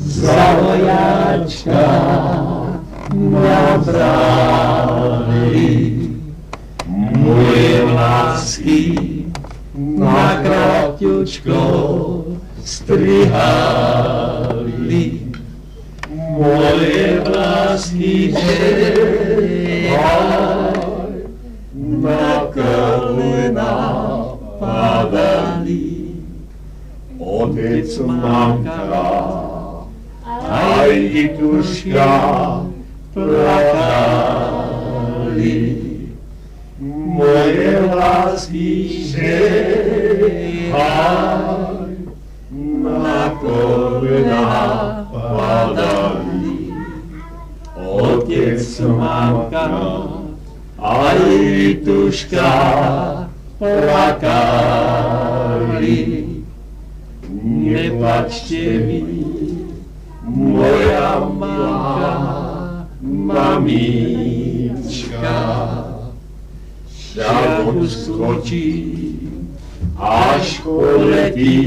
Zahojačka mňa brali, moje lásky na kratučko strihali, moje lásky na kolena padali. Otec, mamka, aj Ituška plakali, moje lásky na kolena padali. Otec, mamka, aj Ituška plakali. Neplačte mi, moja mamka, mamička, však uskočí, až poletí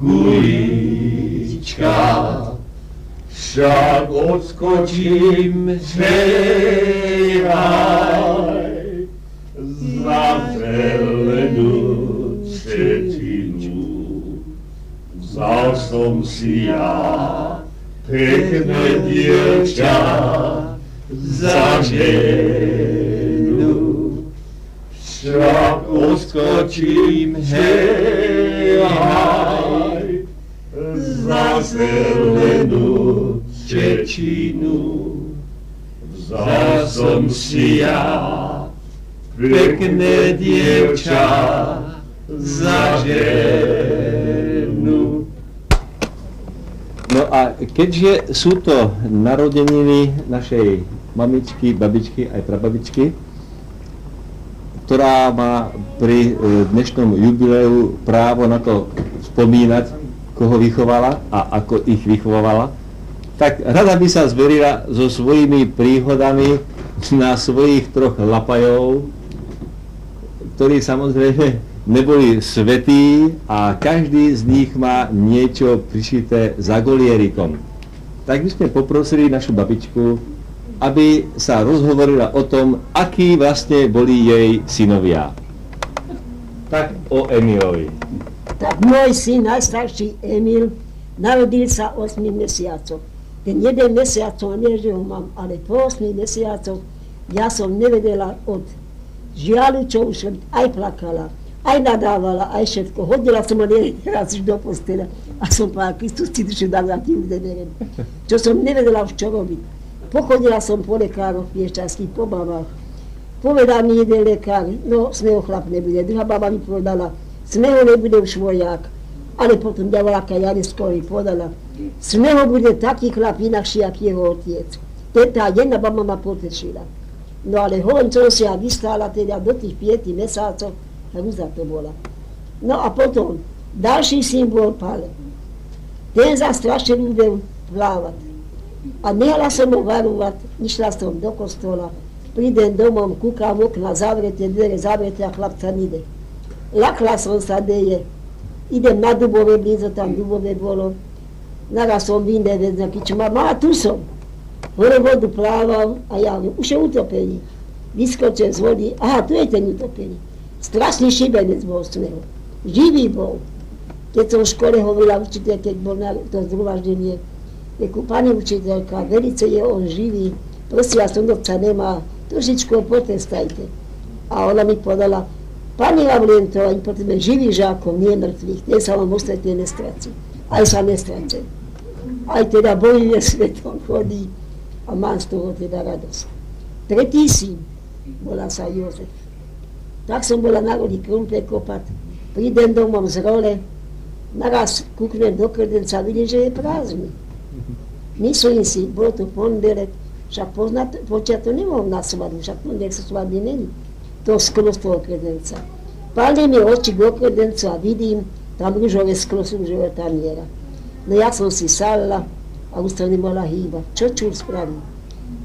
gulička. Však odskočím, hej, za zelenú cetinu. Vzal som si ja pekné dievča za ženu. Však odskočím, hej, za zelenú čečinu. Vzal som si ja pekné dievča za ženu. No a keďže sú to narodeniny našej mamičky, babičky aj prababičky, ktorá má pri dnešnom jubileu právo na to spomínať, koho vychovala a ako ich vychovala, tak rada by sa zverila so svojimi príhodami na svojich troch lapajov, ktorí samozrejme neboli svätí a každý z nich má niečo prišité za golierikom. Tak by sme poprosili našu babičku, aby sa rozhovorila o tom, akí vlastne boli jej synovia. Tak o Emilovi. Tak môj syn, najstarší Emil, narodil sa 8 mesiacov. Ten jeden mesiac som nie, že ho mám, ale po 8 mesiacoch ja som nevedela od žiaľu, čo už aj plakala, aj nadávala, aj všetko. Hodila som ho raz už do postele a som povedala, Kristus ti dušu dal, ja ti už neverím. Čo som nevedela už čo robiť. Pochodila som po lekároch piešťanských, po babách. Povedal mi jeden lekár, no z neho chlap nebude. Druhá baba mi povedala, z neho nebude už vojak. Ale potom ďavoláka Janiskovi povedala, z neho bude taký chlap inakší, jak jeho otec. Tá jedna baba ma potešila. No ale hoň, čo si ja vystála teda do tých 5 mesiacov, hrúza to bola. No a potom, ďalší syn bol Pale. Ten za strašne ľúbil plávať. A nehala som ho varovať, išla som do kostola, prídem domov, kúkam okna, zavreté dvere, zavreté a chlapca nide. Lakla som sa, deje. Idem na Dubové, blízo tam Dubové bolo. Naraz som v iné vec, čo má, tu som. Hore vodu plával a ja už je utopený. Vyskočil z vody, aha, tu je ten utopený. Strašný šibenec bol z neho. Živý bol. Keď som v škole hovorila učiteľ, keď bol na to zhromaždenie, reku, pani učiteľka, velice je on živý, prosím vás, on sa nemá, trošičku ho potestajte. A ona mi povedala, pani Lavlien, to ani potrebujeme živých žákov, nie mŕtvych, ten sa vám ostatne nestrací. Aj sa nestrací. Aj teda bojuje svetom, chodí a mám z toho teda radosť. Tretí syn, volá sa Jozef. Tak som bola na roli krumple kopať, prídem domov z role, naraz kúknem do krdenca, vidím, že je prázdny. Myslím si, bol to pondelek, však počať to nemohol na svadbu, však pondelek sa svadby není. To sklo z toho kredenca. Pálne mi oči do kredenca a vidím, tam rúžové sklo z rúžového taniera. No ja som si sadla a už to nemohla hýbať. Čo čúr spravím?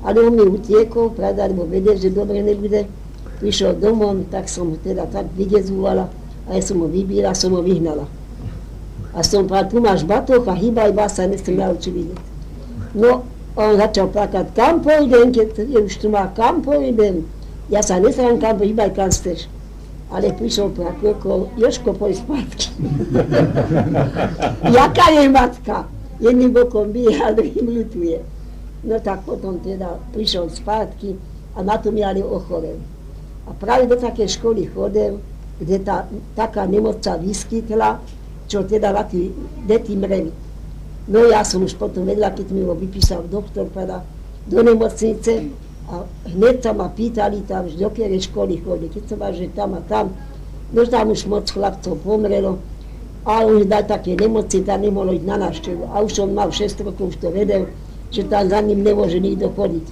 Ale on mi utiekol, pravda, lebo vedel, že dobre nebude. Prišiel domov, tak som ho teda tak vydezúvala a ja som ho vybíla, som ho vyhnala. A som povedal, tu máš batoh a hýbaj vás sa nechcem naučiť vidieť. No, on začal plakať, kam pôjdem, keď už tu má, kam pôjdem. Ja sa nesrám, kam hýbaj, kam chceš. Ale prišiel ako Jožko, poď spátky. Jaká je matka? Jedným bokom bije a druhým ľutuje. No tak potom teda prišiel spátky a na to mi ale ochorel. A práve do takej školy chodil, kde taká nemoc sa vyskytla, čo teda na tí deti mreli. No ja som už potom vedela, keď mi ho vypísal doktor teda do nemocnice a hneď sa ma pýtali tam, do ktorej školy chodili. Keď som mal, že tam a tam, no tam už moc chlapcov pomrelo a už dal také nemoci, tam nemohlo ísť na návštevu. A už on mal 6 rokov, už to vedel, že tam za ním nemôže nikto chodiť.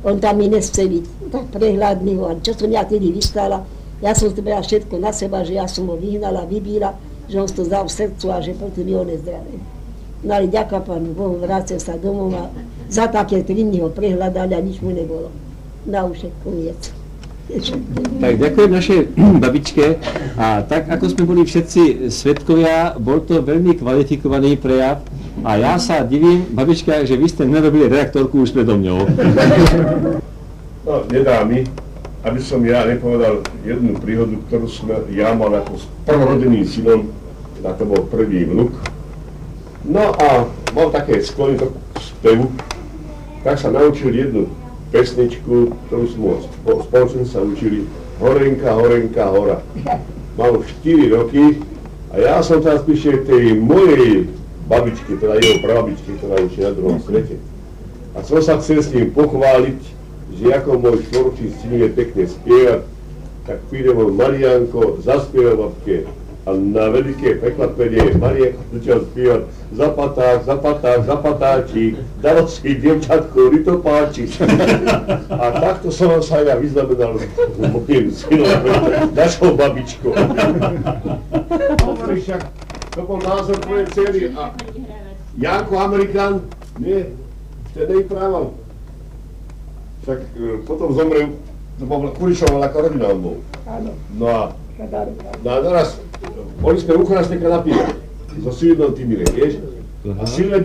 On tam mi nechce byť, tak prehľadný ho. A čo som ja tedy vystála, ja som to brala všetko na seba, že ja som ho vyhnala, vybíla, že on to dal v srdcu a že preto mi ho nezdravé. No ale ďaká Pánu Bohu, vrátil sa domov a za také 3 dní ho prehľadali a nič mu nebolo. Na už je koniec. Tak ďakujem našej babičke a tak ako sme boli všetci svedkovia, bol to veľmi kvalifikovaný prejav a ja sa divím, babička, že vy ste nerobili redaktorku už predo mňou. No, nedá mi, aby som ja nepovedal jednu príhodu, ktorú som ja mal ako s prvorodeným synom, a to bol prvý vnuk. No a mal také sklony k spevu, tak sa naučil jednu pesničku, ktorú sme spoločne sa učili, Horenka, horenka, hora. Mal 4 roky a ja som teraz píše tej mojej babičke, teda jeho prababičke, ktorá už je na druhom svete. A som sa chcel s ním pochváliť, že ako môj 4-ročný syn je pekne spievať, tak príde môj Marianko, zaspieva babke a na veľké prekvapenie Marianko začal spievať zapaták, zapatáčik, dalo si dievčatko, mi to páči. A takto som sa ja vyznamenal mojím synom, našou babičkou. Hovorí však, to bol názor tvojej dcery a Janko Amerikán, nie, ten neprával. Tak potom zomrel, to bol Kurišová ako rodina on bol. Áno. No a naraz, boli sme u chrasteka na pive, so Silvenom Tymilek, vieš? A Silven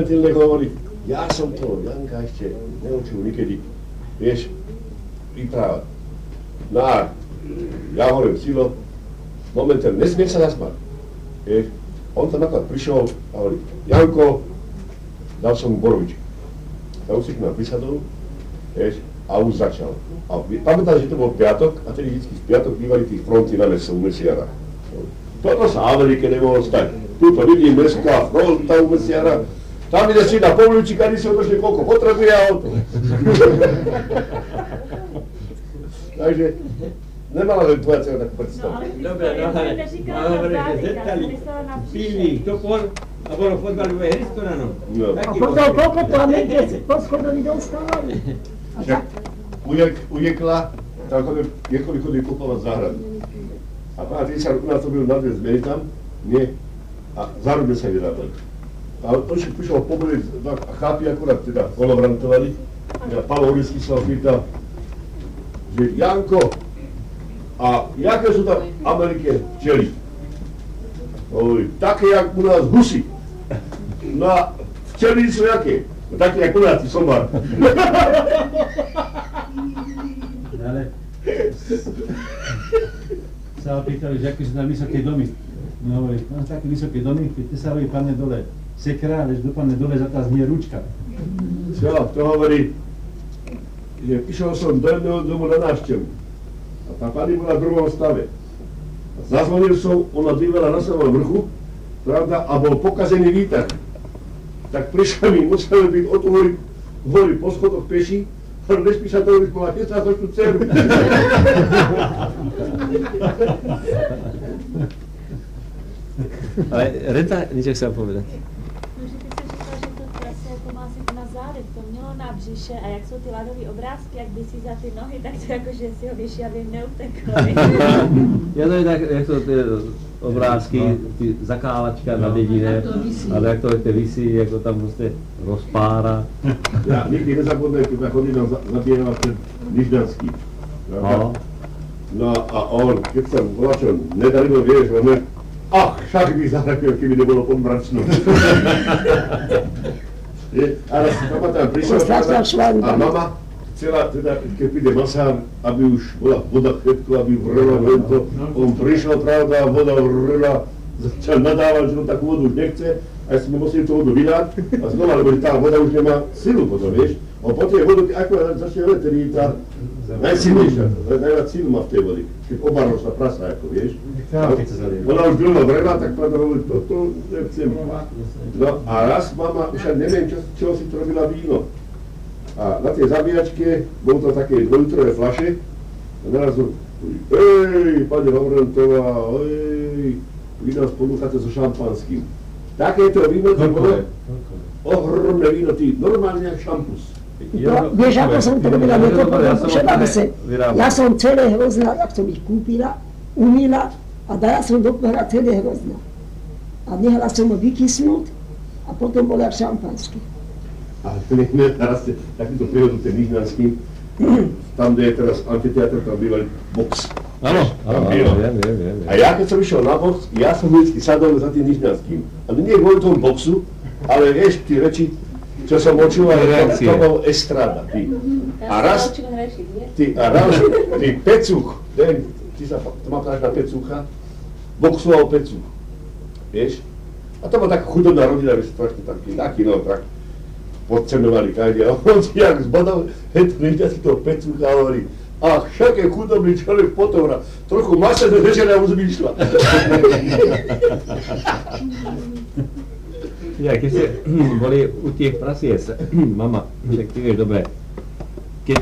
Tymilek hovorí, ja som to Janka ešte neučil nikedy, vieš, vyprávať. No a ja hovorím, Silo, momentálne, nesmie sa zasmať, vieš? On tam nakladá prišiel a hovorí, Janko, dal som mu borovičky. Ja už si k nám prisadol, vieš, a už začal. A pamätáš, že to bol piatok, a tedy vždycky v piatok bývali tých fronty na mese u Mesiara. Toto sa v Amerike nemohlo stať. Tuto vidím mestská fronta u Mesiara, tam ide si na povľúči, kade si otočne koľko potrebuje auto. Takže nemala len tvoja dcera takú predstavu. Dobre, no ale hovorí, že zrtali píli topor a bolo fotbalové herisko na no. A potom koľko to Amerike po schodovi dostávali? Ujekla, tam chodili kupovať záhradu. A pána 30 rokov na to byl na 2 zmeny tam, nie, a zároveň sa vyrábali. A on však prišiel poboliť a chápi akurát teda kolobrantovali. A Pavel Horisky sa ho pýtal, že Janko, a jaké sú tam v Amerike včely? Hovorí, také jak u nás husy. No a včely sú jaké? No také jak u nás, ty somar. Ale sa opýtali, že aké sú tam vysoké domy. No hovorí, no také vysoké domy, keď te sa hovorí, padne dole sekra, lež dopadne dole, za tá znie ručka. Čo, to hovorí, že išiel som do jedného domu na návštevu. A tá pani bola v druhom stave. A zazvonil som, ona bývala na samom vrchu, pravda, a bol pokazený výtah. Tak prišla mi, museli byť hori po schodoch peši, ale nespíša to, že bola 15-ročnú dceru. Ale Renta, niečo chcel povedať. No, že ty si říkal, že to prase jako má si na zádech, to mělo na břiše a jak jsou ty ladové obrázky, jak by si za ty nohy, tak to jako, že si ho věší, aby neutekl. Ja to je tak, jak to tie obrázky, ty zakálačka na dedine, ale jak to visí, ako tam proste rozpára. Ja nikdy nezabudnem, keď chodí nám zabierovať ten Niždanský. No. No a on, keď sa volačo nedarilo, vieš, on Ach, však by zahrabil, keby nebolo pod mračnou. Ale mama tam prišla a mama chcela, teda, keď príde masár, aby už bola voda všetko, aby vrela to. On prišiel, pravda, voda vrela, začal nadávať, že on takú vodu už nechce, a sme museli tú vodu vydať a znova, lebo tá voda už nemá silu potom, vieš. A po tej vodu, ako začne letieť, tá najsilnejšia, najviac silu má v tej vody, keď obarnočná prasa, ako vieš. Ona už veľmi vrela, tak pravda hovorí, toto nechcem. No a raz mama, už aj neviem, čo si to robila víno. A na tej zabíjačke bolo to také dvojlitrové fľaše a naraz hovorí, pani Havrantová, vy nás ponúchate so šampanským. Takéto víno to bolo, ohromné víno, normálne jak šampus. Vieš, ako som to robila, ja som celé hrozná, jak som ich kúpila, umýla a dala som do pohľa celé hrozná. A nehala som ho vykysnúť a potom bol jak šampanský. Ale teraz takýto príhodu ten Nižňanský, tam, kde je teraz amfiteátr, tam bývali box. Áno, viem. A ja keď som išiel na box, ja som vždycky sadol za tým Nižňanským. Ale nie kvôli tomu boxu, ale vieš, tie reči, čo som počúval, to bol estráda. A raz, ty Pecuch, ty sa pamätáš na Pecucha, boxoval Pecuch, vieš? A to bola taká chudobná rodina, vieš, strašne taký, no, tak podceňovali každý. A on si jak zbadal, hneď toho Pecucha a hovorí, ach, však je chudobný človek potovra, trochu masené večera už vyšla. Ja, keď ste boli u tých prasiec, mama, však ty vieš dobre, keď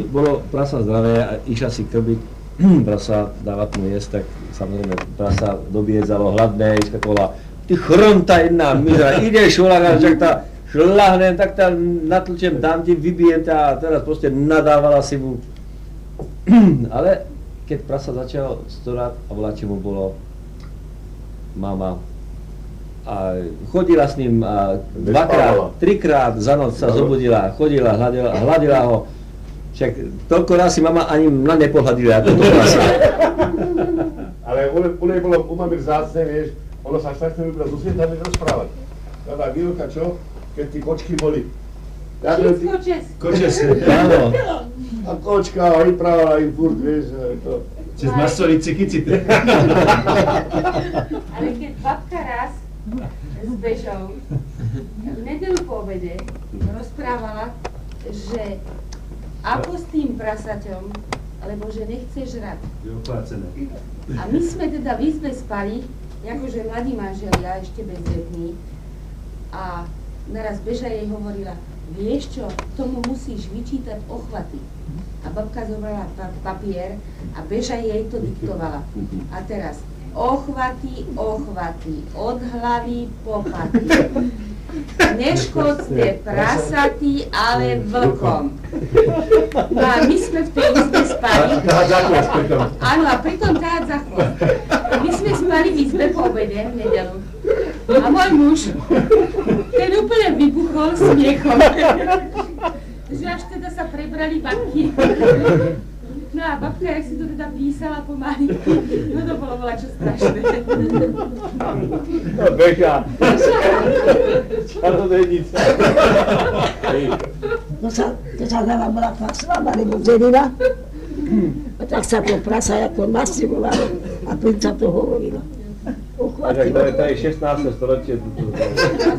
bolo prasa zdravé a išla si krbiť prasa, dávať mu jesť, tak samozrejme prasa dobiedzalo, hladné, iskakovala, ty chromta jedna mizra, ideš šolak, však tá šľahnem, tak tá natlčem, dám ti, vybijem ťa a teraz proste nadávala si mu. Ale keď prasa začal storať a voľači mu bolo mama a chodila s ním dvakrát, trikrát za noc sa zobudila, chodila, hladila ho. Však toľko raz si mama ani mňa nepohľadila ako to prasa. Ale u nej bolo u mami vzácne, vieš, ono sa strašne ľúbila so svietami rozprávať. Tá výroka, čo? Keď tí kočky boli. Kočes, áno. A kočka vyprávala im furt, vieš, to. Cez masorici kicite. Ale keď babka raz s Bežou v nedeľu po obede rozprávala, že ako s tým prasaťom, alebo že nechce žrať. Je oplácené. A my sme teda v izbe spali, akože mladí manželia, ešte bezdetní. A naraz Beža jej hovorila, vieš čo, tomu musíš vyčítať ochvaty. A babka zobrala papier a Beža jej to diktovala. A teraz, ochvaty, od hlavy po paty. Neškodzte prasaty, ale vlkom. No a my sme v tej izbe spali. Áno, a pritom táhať za chvost. My sme spali v izbe po obede v nedeľu. A môj muž, ten úplne vybuchol smiechom. Že až teda sa prebrali babky. No a babka, jak si to teda písala pomaly, no to bolo voľačo strašné. No Beža, čarodejnica. To sa dala bola slaba, nebo zelina. A tak sa to prasa ako masivovalo a príď sa to hovorilo. To je 16. storočie.